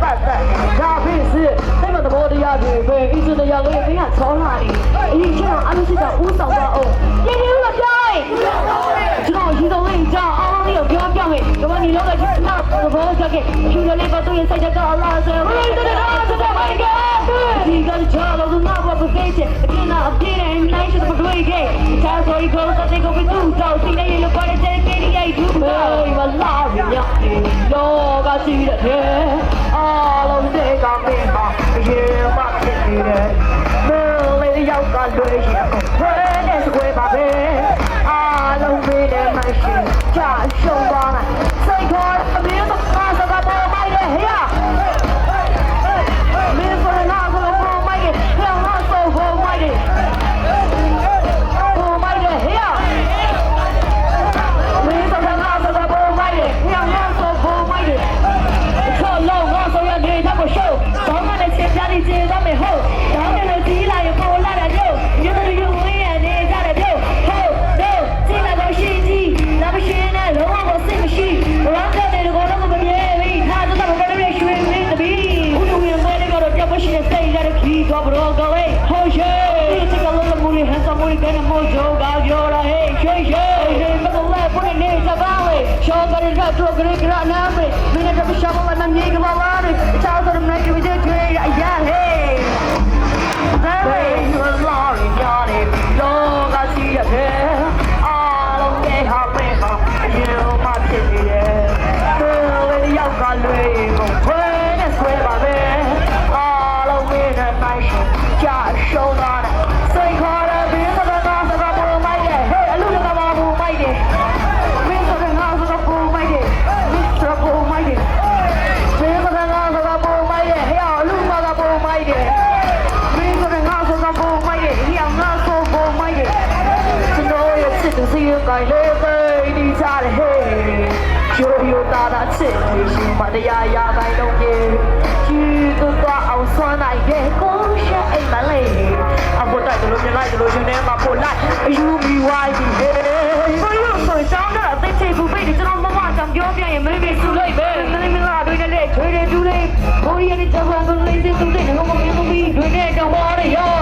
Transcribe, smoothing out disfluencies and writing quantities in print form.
ပတ်သက်ဒါဖြစ်စီစိတ်မသဘောတရားတွေပဲအင်းစတရားလေးမင်းကချောလာတယ်အရင်ကျတော့အလုပ်ရှိတာဦးဆောင်ပါအောင်ပြင်းပြင်းလို့ပြောရင်ကျွန်တော်ရီဆုံးလေးကြောင်းအားလေးကိုပြောပြမယ်ဒီမှာနေလို့ကကျွန်တော်သဘောကျခဲ့ဖြူလေးပါသူရဲ့စိတ်ကတော့အလားဆယ်ဝိုင်းတဲ့တော့တဲ့မိုက်ကဒီကကြောက်လို့မဘာပဖေးချင်အပြင်းအပြင်းနဲ့နိုင်ရှိတဲ့တွေ့ခဲ့ချာဆိုရီကိုတဲ့ကိုပြသူတော့စိနေလို့ပါတဲ့ကေရီရိုက်ဘူးဟေးမလာရရလောကစီးတဲ့အားလုံးတွေကမင်းပါရေမဖြစ်နေတယ်မလေးရောက်ကလွေးရခွဲတဲ့စကွဲပါပဲအားလုံးတွေနဲ့မရှိချရှုံးသွားနိုင်စိတ်ခေါ်အမေတို့ကားစကားပေါ်မိုက်တဲ့ဟေးမင်းဆိုလာဆိုပေါ်မိုက်တဲ့လောင်တော့ဆိုပေါ်မိုက်တဲ့ပေါ်မိုက်တဲ့ဟေးမင်းဆိုလာဆိုပေါ်မိုက်တဲ့လောင်တော့ဆိုပေါ်မိုက်တဲ့ဆောလုံးငါဆိုရနေတဲ့ကိုရှုပ်ဘောင်းနဲ့ချက်ပြားနေကျေတော့မယ်ဟုတ်တောင်းတယ်လို့ကြီးလာရပေါ်လာတယ်ပြုတ်ရုပ်ရုပ်ဝင်းရနေကြတယ်ပြုတ်ဟုတ်တော့စိတ်ကတော့ရှိကြီးလာမရှိနဲ့လုံးဝစိတ်မရှိရောင်းတဲ့ကိုတော့မမြဲဘူးထားတော့ဘာလို့လဲရွှေနေတပီးဦးလူဝင်ပဲကတော့ပြတ်မရှိတဲ့စိတ်ရတဲ့ခီးတော့ဘရောကလေးဟုတ်ရှေးဒီကလုံးမူလေးဟန်စမူလေးကနေမို့ဂျိုးကပြောတာဟေးရှေးရှေးဒီမကလေးပွင့်နေကြပါလေရှောင်းကြတဲ့တော့ဂရိကရနာမေမင်းတို့ရှောင်းလာမမြင်ကပါလားချားဆိုတဲ့မကြီးတွေတွေ့ရရဟေးBaby, you're lying, Johnny. Don't I see your hair? I don't get how big you might be. Really, you're gonna leave. When it's with my man, all of me and my shit. Just show on it. Say, call up in the house of a bull, my day. Hey, I look at the bull, my day. Mr. the house of a bull, my day. Mr. Bull, my day. Mr. the house of a bull, my day. Hey, I look at the bull, my day.该累被你炸的黑，就有大大吃力，心把的呀呀摆动耶，几个大熬酸奶耶，公下哎蛮累，啊不带的路线来的路线呢嘛不来，有米歪的嘿，我有手上的在这不被你这种妈妈讲表面也没被输了一杯，那你们拉对的嘞，吹的住嘞，我也的这款都累的都累的，我们也不比对的讲话的哟。